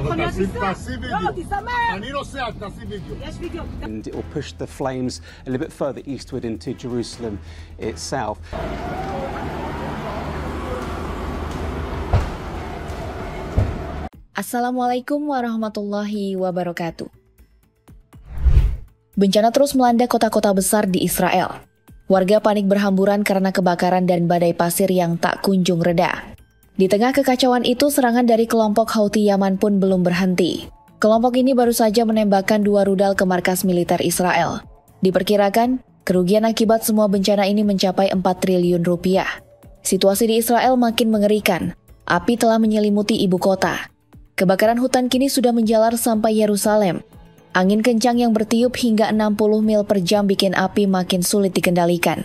And it will push the flames a little bit further eastward into Jerusalem itself. Assalamualaikum warahmatullahi wabarakatuh. Bencana terus melanda kota-kota besar di Israel. Warga panik berhamburan karena kebakaran dan badai pasir yang tak kunjung reda. Di tengah kekacauan itu, serangan dari kelompok Houthi Yaman pun belum berhenti. Kelompok ini baru saja menembakkan 2 rudal ke markas militer Israel. Diperkirakan, kerugian akibat semua bencana ini mencapai 4 triliun rupiah. Situasi di Israel makin mengerikan. Api telah menyelimuti ibu kota. Kebakaran hutan kini sudah menjalar sampai Yerusalem. Angin kencang yang bertiup hingga 60 mil per jam bikin api makin sulit dikendalikan.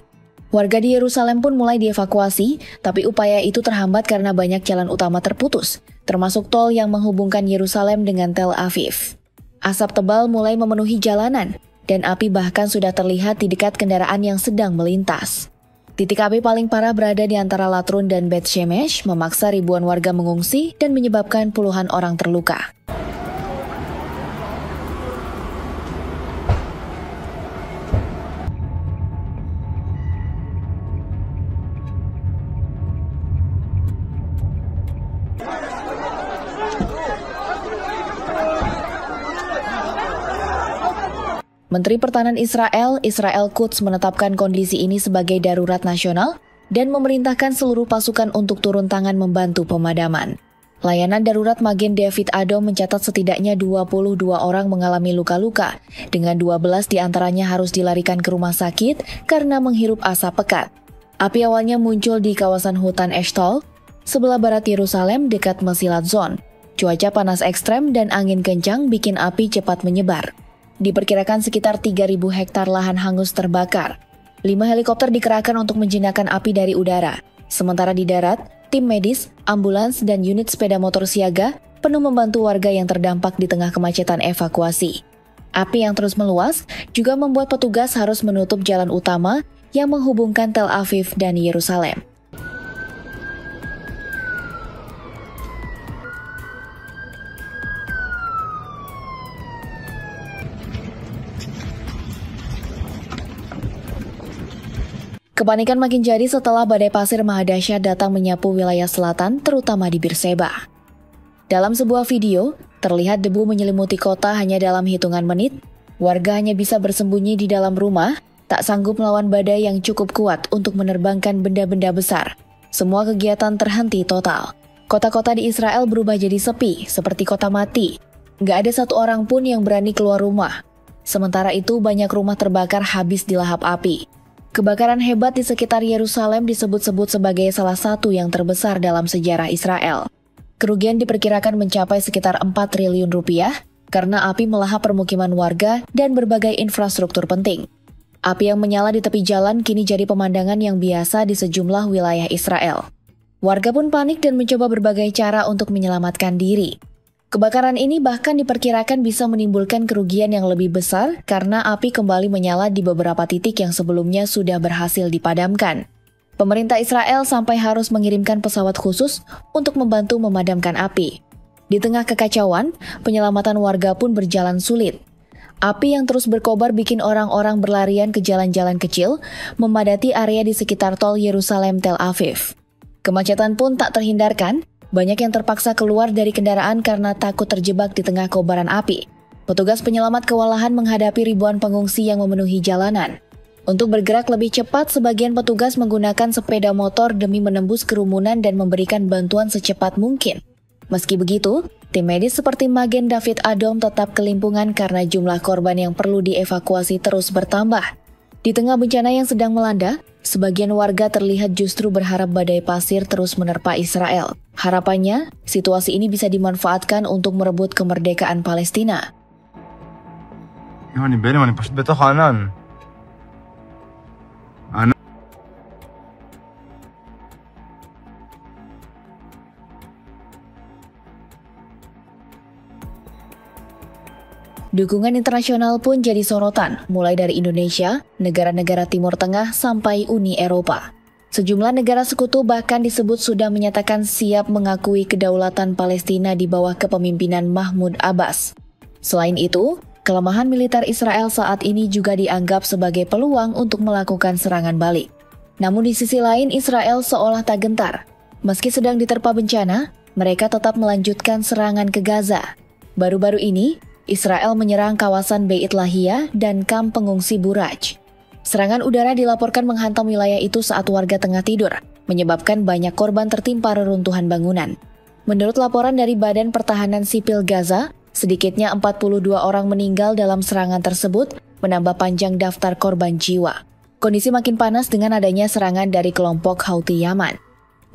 Warga di Yerusalem pun mulai dievakuasi, tapi upaya itu terhambat karena banyak jalan utama terputus, termasuk tol yang menghubungkan Yerusalem dengan Tel Aviv. Asap tebal mulai memenuhi jalanan, dan api bahkan sudah terlihat di dekat kendaraan yang sedang melintas. Titik api paling parah berada di antara Latrun dan Bet Shemesh, memaksa ribuan warga mengungsi dan menyebabkan puluhan orang terluka. Menteri Pertahanan Israel, Israel Quds menetapkan kondisi ini sebagai darurat nasional dan memerintahkan seluruh pasukan untuk turun tangan membantu pemadaman. Layanan darurat Magen David Adom mencatat setidaknya 22 orang mengalami luka-luka, dengan 12 diantaranya harus dilarikan ke rumah sakit karena menghirup asap pekat. Api awalnya muncul di kawasan hutan Eshtal, sebelah barat Yerusalem dekat Mesilat Zon. Cuaca panas ekstrem dan angin kencang bikin api cepat menyebar. Diperkirakan sekitar 3.000 hektar lahan hangus terbakar. 5 helikopter dikerahkan untuk menjinakkan api dari udara. Sementara di darat, tim medis, ambulans, dan unit sepeda motor siaga penuh membantu warga yang terdampak di tengah kemacetan evakuasi. Api yang terus meluas juga membuat petugas harus menutup jalan utama yang menghubungkan Tel Aviv dan Yerusalem. Kepanikan makin jadi setelah badai pasir mahadahsyat datang menyapu wilayah selatan, terutama di Beersheba. Dalam sebuah video, terlihat debu menyelimuti kota hanya dalam hitungan menit. Warga hanya bisa bersembunyi di dalam rumah, tak sanggup melawan badai yang cukup kuat untuk menerbangkan benda-benda besar. Semua kegiatan terhenti total. Kota-kota di Israel berubah jadi sepi, seperti kota mati. Nggak ada satu orang pun yang berani keluar rumah. Sementara itu, banyak rumah terbakar habis dilahap api. Kebakaran hebat di sekitar Yerusalem disebut-sebut sebagai salah satu yang terbesar dalam sejarah Israel. Kerugian diperkirakan mencapai sekitar 4 triliun rupiah karena api melahap permukiman warga dan berbagai infrastruktur penting. Api yang menyala di tepi jalan kini jadi pemandangan yang biasa di sejumlah wilayah Israel. Warga pun panik dan mencoba berbagai cara untuk menyelamatkan diri. Kebakaran ini bahkan diperkirakan bisa menimbulkan kerugian yang lebih besar karena api kembali menyala di beberapa titik yang sebelumnya sudah berhasil dipadamkan. Pemerintah Israel sampai harus mengirimkan pesawat khusus untuk membantu memadamkan api. Di tengah kekacauan, penyelamatan warga pun berjalan sulit. Api yang terus berkobar bikin orang-orang berlarian ke jalan-jalan kecil, memadati area di sekitar tol Yerusalem Tel Aviv. Kemacetan pun tak terhindarkan. Banyak yang terpaksa keluar dari kendaraan karena takut terjebak di tengah kobaran api. Petugas penyelamat kewalahan menghadapi ribuan pengungsi yang memenuhi jalanan. Untuk bergerak lebih cepat, sebagian petugas menggunakan sepeda motor demi menembus kerumunan dan memberikan bantuan secepat mungkin. Meski begitu, tim medis seperti Magen David Adom tetap kelimpungan karena jumlah korban yang perlu dievakuasi terus bertambah. Di tengah bencana yang sedang melanda, sebagian warga terlihat justru berharap badai pasir terus menerpa Israel. Harapannya, situasi ini bisa dimanfaatkan untuk merebut kemerdekaan Palestina. Dukungan internasional pun jadi sorotan, mulai dari Indonesia, negara-negara Timur Tengah, sampai Uni Eropa. Sejumlah negara sekutu bahkan disebut sudah menyatakan siap mengakui kedaulatan Palestina di bawah kepemimpinan Mahmud Abbas. Selain itu, kelemahan militer Israel saat ini juga dianggap sebagai peluang untuk melakukan serangan balik. Namun di sisi lain, Israel seolah tak gentar. Meski sedang diterpa bencana, mereka tetap melanjutkan serangan ke Gaza. Baru-baru ini, Israel menyerang kawasan Beit Lahia dan kamp pengungsi Buraj. Serangan udara dilaporkan menghantam wilayah itu saat warga tengah tidur, menyebabkan banyak korban tertimpa reruntuhan bangunan. Menurut laporan dari Badan Pertahanan Sipil Gaza, sedikitnya 42 orang meninggal dalam serangan tersebut, menambah panjang daftar korban jiwa. Kondisi makin panas dengan adanya serangan dari kelompok Houthi Yaman.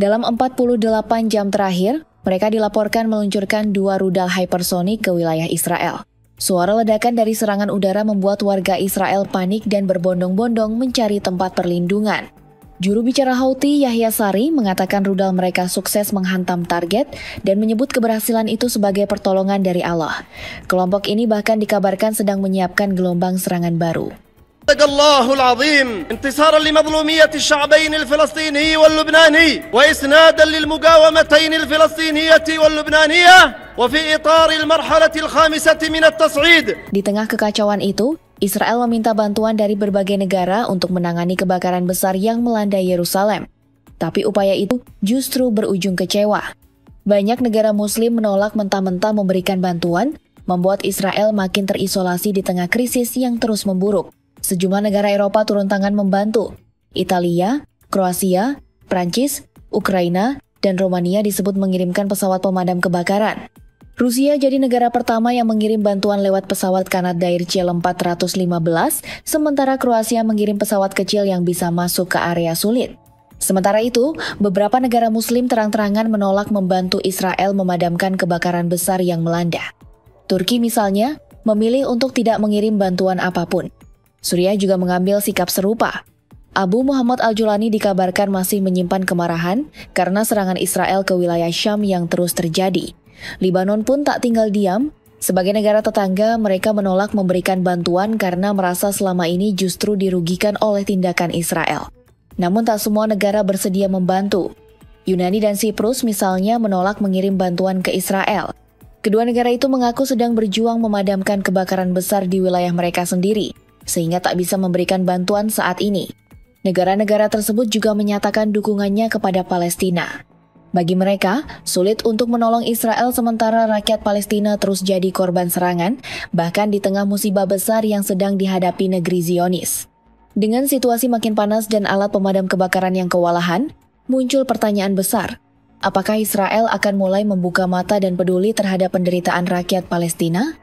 Dalam 48 jam terakhir, mereka dilaporkan meluncurkan 2 rudal hypersonik ke wilayah Israel. Suara ledakan dari serangan udara membuat warga Israel panik dan berbondong-bondong mencari tempat perlindungan. Juru bicara Houthi, Yahya Sari, mengatakan rudal mereka sukses menghantam target dan menyebut keberhasilan itu sebagai pertolongan dari Allah. Kelompok ini bahkan dikabarkan sedang menyiapkan gelombang serangan baru. الله العظيم انتصارا لمظلومية الشعبين الفلسطيني واللبناني وإسنادا للمقاومتين الفلسطينية واللبنانية وفي إطار المرحلة الخامسة من التصعيد. Di tengah kekacauan itu, Israel meminta bantuan dari berbagai negara untuk menangani kebakaran besar yang melanda Yerusalem. Tapi upaya itu justru berujung kecewa. Banyak negara Muslim menolak mentah-mentah memberikan bantuan, membuat Israel makin terisolasi di tengah krisis yang terus memburuk. Sejumlah negara Eropa turun tangan membantu. Italia, Kroasia, Prancis, Ukraina, dan Romania disebut mengirimkan pesawat pemadam kebakaran. Rusia jadi negara pertama yang mengirim bantuan lewat pesawat Canadair CL-415, sementara Kroasia mengirim pesawat kecil yang bisa masuk ke area sulit. Sementara itu, beberapa negara Muslim terang-terangan menolak membantu Israel memadamkan kebakaran besar yang melanda. Turki misalnya, memilih untuk tidak mengirim bantuan apapun. Suriah juga mengambil sikap serupa. Abu Muhammad Al-Julani dikabarkan masih menyimpan kemarahan karena serangan Israel ke wilayah Syam yang terus terjadi. Libanon pun tak tinggal diam. Sebagai negara tetangga, mereka menolak memberikan bantuan karena merasa selama ini justru dirugikan oleh tindakan Israel. Namun tak semua negara bersedia membantu. Yunani dan Siprus misalnya menolak mengirim bantuan ke Israel. Kedua negara itu mengaku sedang berjuang memadamkan kebakaran besar di wilayah mereka sendiri, sehingga tak bisa memberikan bantuan saat ini. Negara-negara tersebut juga menyatakan dukungannya kepada Palestina. Bagi mereka, sulit untuk menolong Israel sementara rakyat Palestina terus jadi korban serangan, bahkan di tengah musibah besar yang sedang dihadapi negeri Zionis. Dengan situasi makin panas dan alat pemadam kebakaran yang kewalahan, muncul pertanyaan besar. Apakah Israel akan mulai membuka mata dan peduli terhadap penderitaan rakyat Palestina?